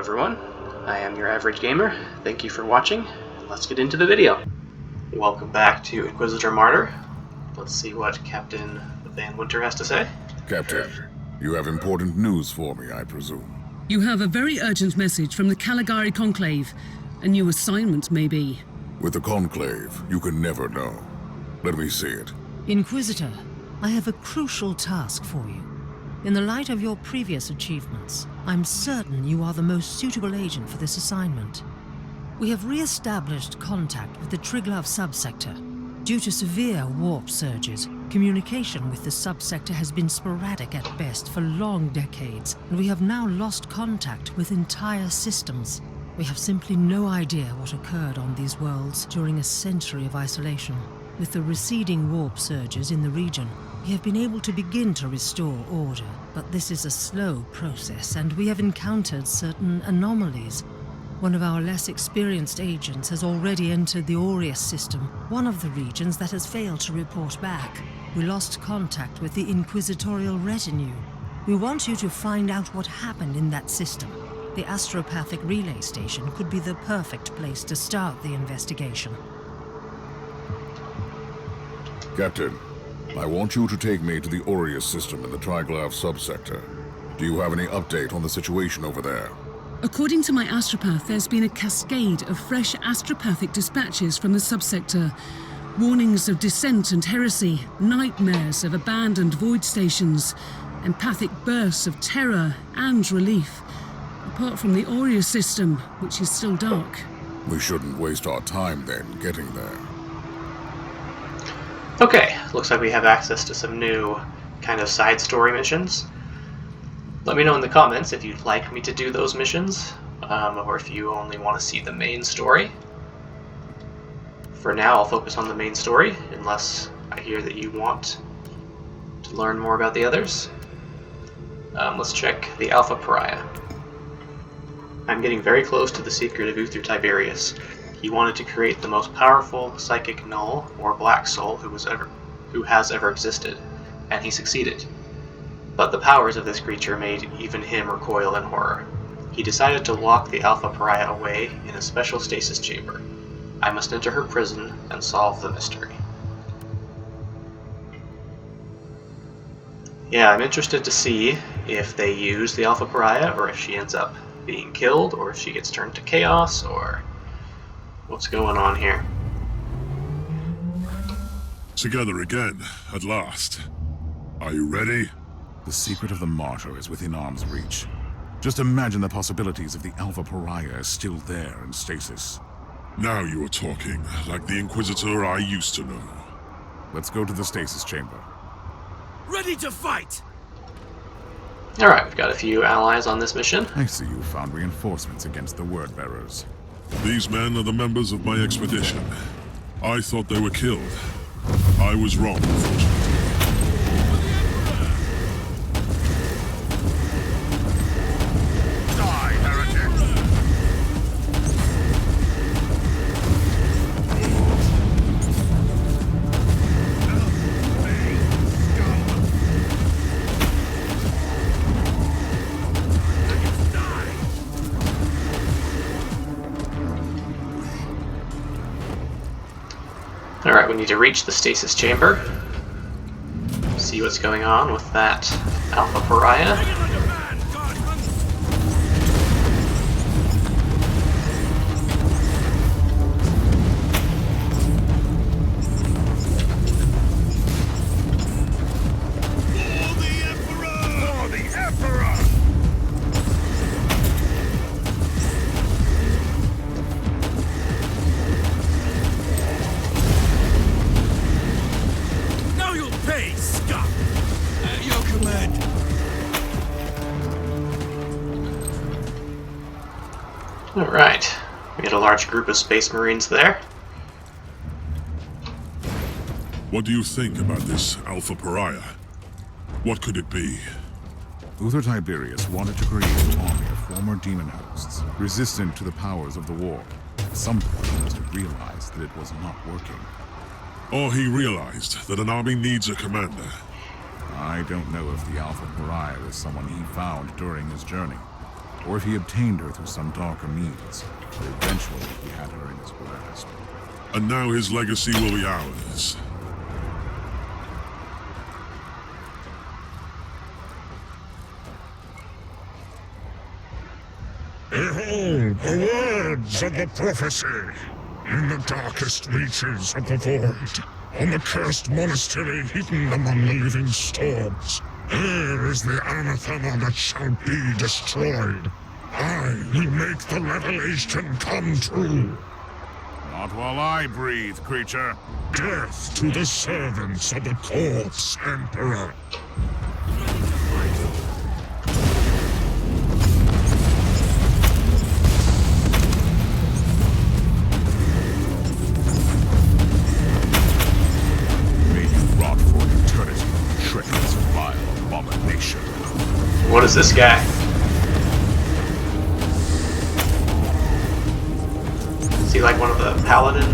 everyone, I am your average gamer. Thank you for watching. Let's get into the video. Welcome back to Inquisitor Martyr. Let's see what Captain Van Winter has to say. Captain, you have important news for me, I presume. You have a very urgent message from the Caligari Conclave. A new assignment, maybe. With the Conclave, you can never know. Let me see it. Inquisitor, I have a crucial task for you. In the light of your previous achievements, I'm certain you are the most suitable agent for this assignment. We have re-established contact with the Triglav subsector. Due to severe warp surges, communication with the subsector has been sporadic at best for long decades, and we have now lost contact with entire systems. We have simply no idea what occurred on these worlds during a century of isolation. With the receding warp surges in the region, we have been able to begin to restore order, but this is a slow process, and we have encountered certain anomalies. One of our less experienced agents has already entered the Aureus system, one of the regions that has failed to report back. We lost contact with the Inquisitorial retinue. We want you to find out what happened in that system. The astropathic relay station could be the perfect place to start the investigation. Captain, I want you to take me to the Aureus system in the Triglav subsector. Do you have any update on the situation over there? According to my astropath, there's been a cascade of fresh astropathic dispatches from the subsector. Warnings of dissent and heresy, nightmares of abandoned void stations, empathic bursts of terror and relief. Apart from the Aureus system, which is still dark. We shouldn't waste our time then getting there. Okay, looks like we have access to some new kind of side story missions. Let me know in the comments if you'd like me to do those missions, or if you only want to see the main story. For now, I'll focus on the main story, unless I hear that you want to learn more about the others. Let's check the Alpha Pariah. I'm getting very close to the secret of Uther Tiberius. He wanted to create the most powerful psychic null, or black soul, who has ever existed, and he succeeded. But the powers of this creature made even him recoil in horror. He decided to lock the Alpha Pariah away in a special stasis chamber. I must enter her prison and solve the mystery. Yeah, I'm interested to see if they use the Alpha Pariah, or if she ends up being killed, or if she gets turned to chaos, or what's going on here. Together again, at last. Are you ready? The secret of the martyr is within arm's reach. Just imagine the possibilities if the Alpha Pariah is still there in stasis. Now you are talking, like the Inquisitor I used to know. Let's go to the stasis chamber. Ready to fight! Alright, we've got a few allies on this mission. I see you found reinforcements against the word bearers. These men are the members of my expedition. I thought they were killed. I was wrong, unfortunately. Die, heretic! Alright, we need to reach the stasis chamber. See what's going on with that Alpha Pariah. Alright, we had a large group of Space Marines there. What do you think about this Alpha Pariah? What could it be? Uther Tiberius wanted to create an army of former demon hosts, resistant to the powers of the war. At some point, he must have realized that it was not working. Or he realized that an army needs a commander. I don't know if the Alpha Pariah is someone he found during his journey. or if he obtained her through some darker means, but eventually he had her in his grasp. And now his legacy will be ours. Behold the words of the prophecy! In the darkest reaches of the void, on the cursed monastery hidden among the living storms, there is the anathema that shall be destroyed. I will make the revelation come true. Not while I breathe, creature. Death to the servants of the Corpse Emperor. May you rot for eternity, treacherous, vile abomination. What is this guy? Is he like one of the paladin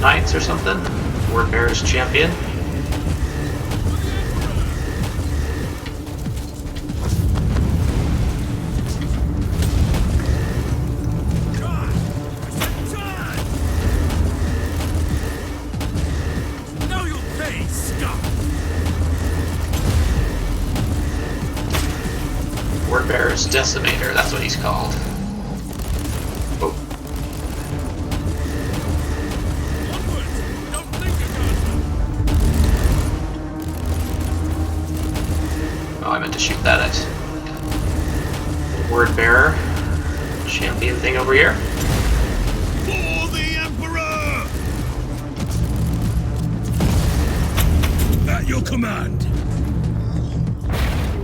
knights or something? Wordbearer's champion? Now you'll pay, scum! Wordbearer's decimator, that's what he's called. Oh. Don't think Oh, I meant to shoot that at Wordbearer. Champion thing over here. For the Emperor! At your command!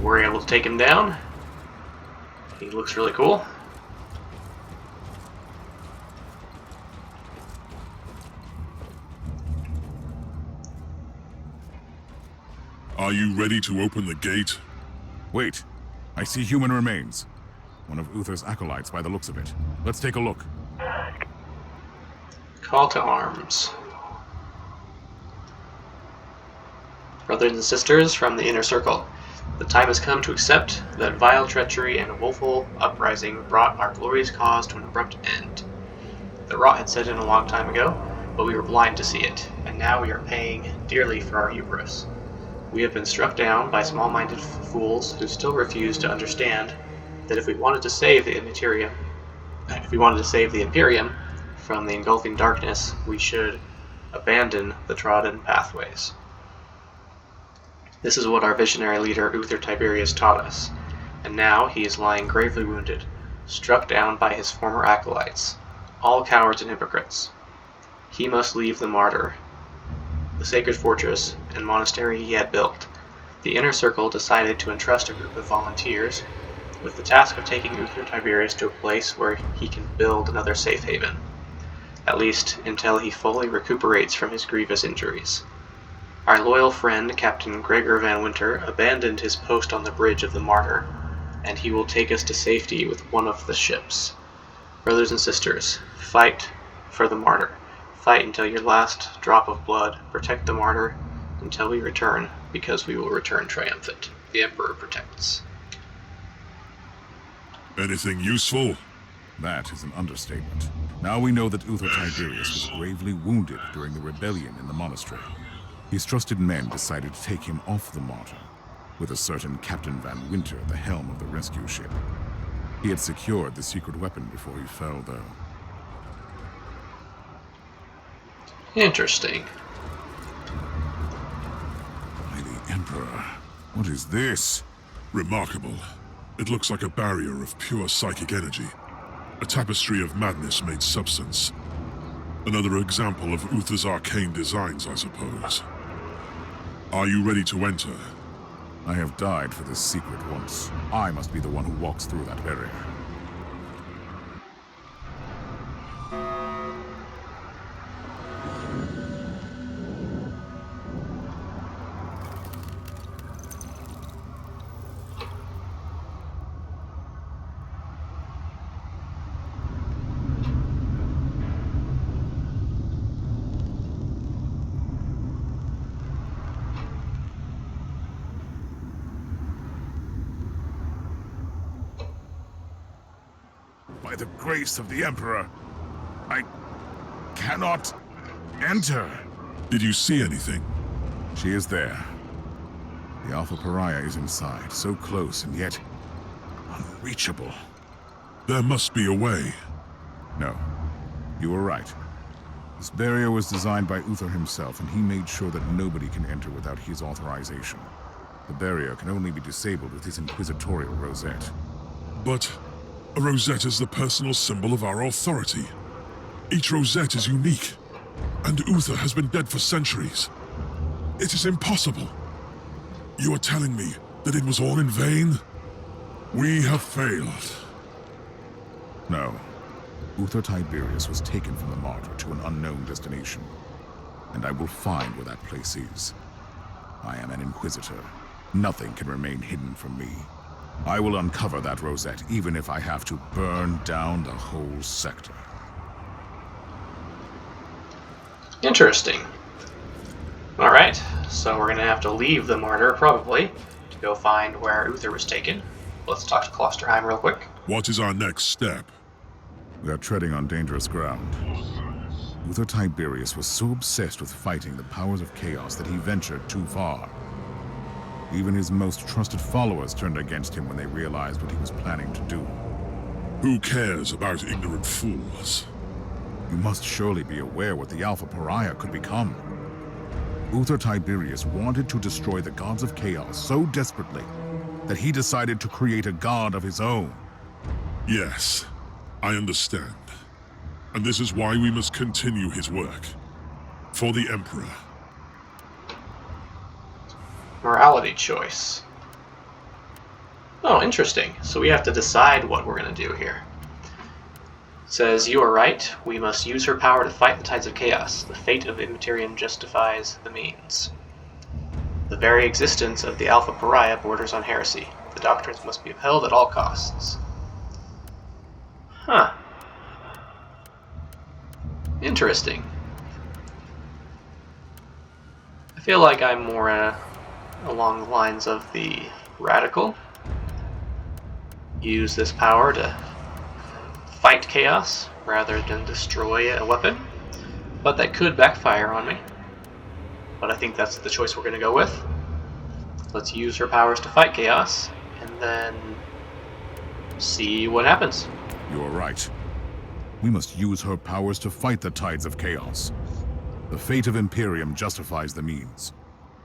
We're able to take him down. He looks really cool. Are you ready to open the gate? Wait, I see human remains. One of Uther's acolytes by the looks of it. Let's take a look. Call to arms. Brothers and sisters from the inner circle, the time has come to accept that vile treachery and woeful uprising brought our glorious cause to an abrupt end. The rot had set in a long time ago, but we were blind to see it, and now we are paying dearly for our hubris. We have been struck down by small-minded fools who still refuse to understand that if we wanted to save the Imperium from the engulfing darkness, we should abandon the trodden pathways. This is what our visionary leader Uther Tiberius taught us, and now he is lying gravely wounded, struck down by his former acolytes, all cowards and hypocrites. He must leave the martyr, the sacred fortress and monastery he had built. The inner circle decided to entrust a group of volunteers with the task of taking Uther Tiberius to a place where he can build another safe haven, at least until he fully recuperates from his grievous injuries. Our loyal friend, Captain Gregor Van Winter, abandoned his post on the bridge of the Martyr, and he will take us to safety with one of the ships. Brothers and sisters, fight for the Martyr. Fight until your last drop of blood. Protect the Martyr until we return, because we will return triumphant. The Emperor protects. Anything useful? That is an understatement. Now we know that Uther Tiberius was gravely wounded during the rebellion in the monastery. His trusted men decided to take him off the Martyr, with a certain Captain Van Winter at the helm of the rescue ship. He had secured the secret weapon before he fell, though. Interesting. By the Emperor, what is this? Remarkable. It looks like a barrier of pure psychic energy. A tapestry of madness made substance. Another example of Uther's arcane designs, I suppose. Are you ready to enter? I have died for this secret once. I must be the one who walks through that barrier. by the grace of the Emperor, I cannot enter. Did you see anything? She is there. The Alpha Pariah is inside, so close and yet unreachable. There must be a way. No, you were right. This barrier was designed by Uther himself, and he made sure that nobody can enter without his authorization. The barrier can only be disabled with his inquisitorial rosette. But a rosette is the personal symbol of our authority. Each rosette is unique, and Uther has been dead for centuries. It is impossible. You are telling me that it was all in vain? We have failed. No. Uther Tiberius was taken from the martyr to an unknown destination, and I will find where that place is. I am an Inquisitor. Nothing can remain hidden from me. I will uncover that rosette, even if I have to burn down the whole sector. Interesting. Alright, so we're gonna have to leave the martyr, probably, to go find where Uther was taken. Let's talk to Klosterheim real quick. What is our next step? We are treading on dangerous ground. Uther Tiberius was so obsessed with fighting the powers of chaos that he ventured too far. Even his most trusted followers turned against him when they realized what he was planning to do. Who cares about ignorant fools? You must surely be aware what the Alpha Pariah could become. Uther Tiberius wanted to destroy the gods of chaos so desperately that he decided to create a god of his own. Yes, I understand. And this is why we must continue his work. For the Emperor. Morality choice. Oh, interesting. So we have to decide what we're going to do here. It says, you are right. We must use her power to fight the tides of chaos. The fate of Immaterium justifies the means. The very existence of the Alpha Pariah borders on heresy. The doctrines must be upheld at all costs. Huh. Interesting. I feel like I'm more along the lines of the radical. Use this power to fight chaos rather than destroy a weapon. But that could backfire on me. But I think that's the choice we're going to go with. Let's use her powers to fight chaos, and then see what happens. You are right. We must use her powers to fight the tides of chaos. The fate of Imperium justifies the means.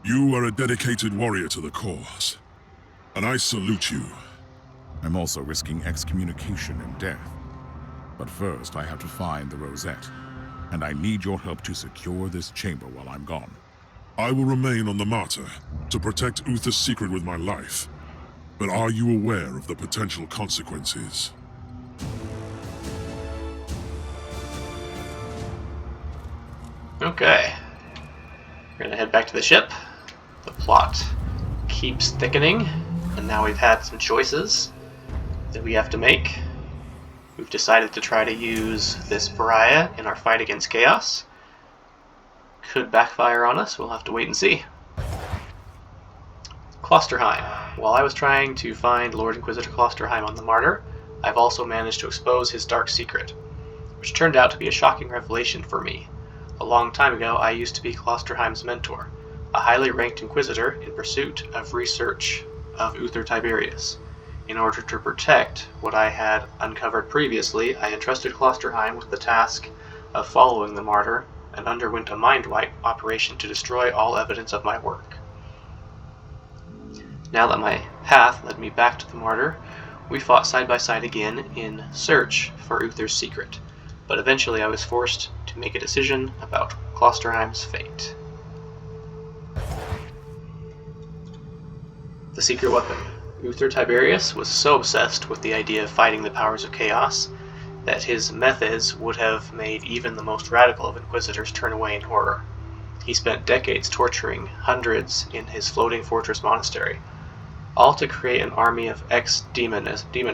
You are a dedicated warrior to the cause, and I salute you. I'm also risking excommunication and death. But first, I have to find the rosette, and I need your help to secure this chamber while I'm gone. I will remain on the martyr to protect Uther's secret with my life. But are you aware of the potential consequences? Okay. We're gonna head back to the ship. The plot keeps thickening, and now we've had some choices that we have to make. We've decided to try to use this pariah in our fight against chaos. Could backfire on us, we'll have to wait and see. Klosterheim. While I was trying to find Lord Inquisitor Klosterheim on the Martyr, I've also managed to expose his dark secret, which turned out to be a shocking revelation for me. A long time ago, I used to be Klosterheim's mentor, a highly ranked Inquisitor in pursuit of research of Uther Tiberius. In order to protect what I had uncovered previously, I entrusted Klosterheim with the task of following the Martyr and underwent a mind-wipe operation to destroy all evidence of my work. Now that my path led me back to the Martyr, we fought side by side again in search for Uther's secret, but eventually I was forced to make a decision about Klosterheim's fate. The secret weapon. Uther Tiberius was so obsessed with the idea of fighting the powers of chaos that his methods would have made even the most radical of inquisitors turn away in horror. He spent decades torturing hundreds in his floating fortress monastery, all to create an army of ex-demon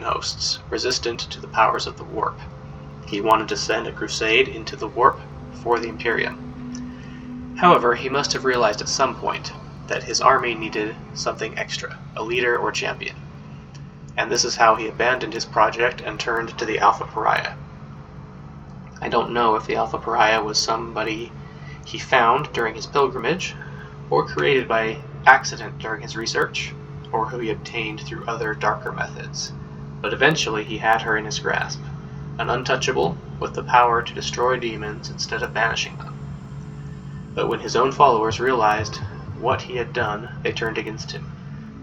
hosts resistant to the powers of the warp. He wanted to send a crusade into the warp for the Imperium. However, he must have realized at some point that his army needed something extra, a leader or champion. and this is how he abandoned his project and turned to the Alpha Pariah. I don't know if the Alpha Pariah was somebody he found during his pilgrimage, or created by accident during his research, or who he obtained through other darker methods, but eventually he had her in his grasp, an untouchable with the power to destroy demons instead of banishing them. But when his own followers realized what he had done, they turned against him.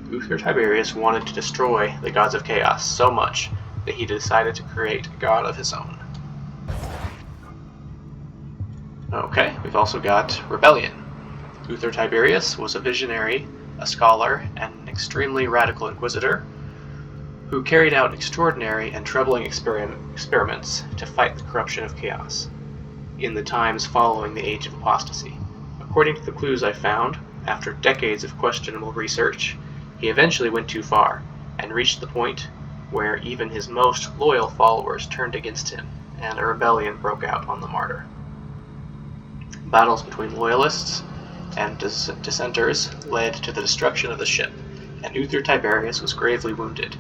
Uther Tiberius wanted to destroy the gods of chaos so much that he decided to create a god of his own. Okay, we've also got Rebellion. Uther Tiberius was a visionary, a scholar, and an extremely radical inquisitor who carried out extraordinary and troubling experiments to fight the corruption of chaos in the times following the Age of Apostasy. According to the clues I found, after decades of questionable research, he eventually went too far and reached the point where even his most loyal followers turned against him, and a rebellion broke out on the martyr. Battles between loyalists and dissenters led to the destruction of the ship, and Uther Tiberius was gravely wounded.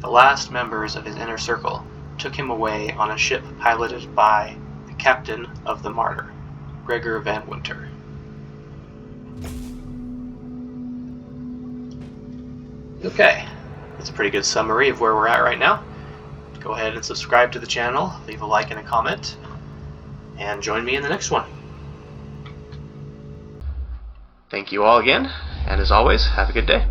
The last members of his inner circle took him away on a ship piloted by the captain of the martyr, Gregor van Winter. Okay, that's a pretty good summary of where we're at right now. Go ahead and subscribe to the channel, leave a like and a comment, and join me in the next one. Thank you all again, and as always, have a good day.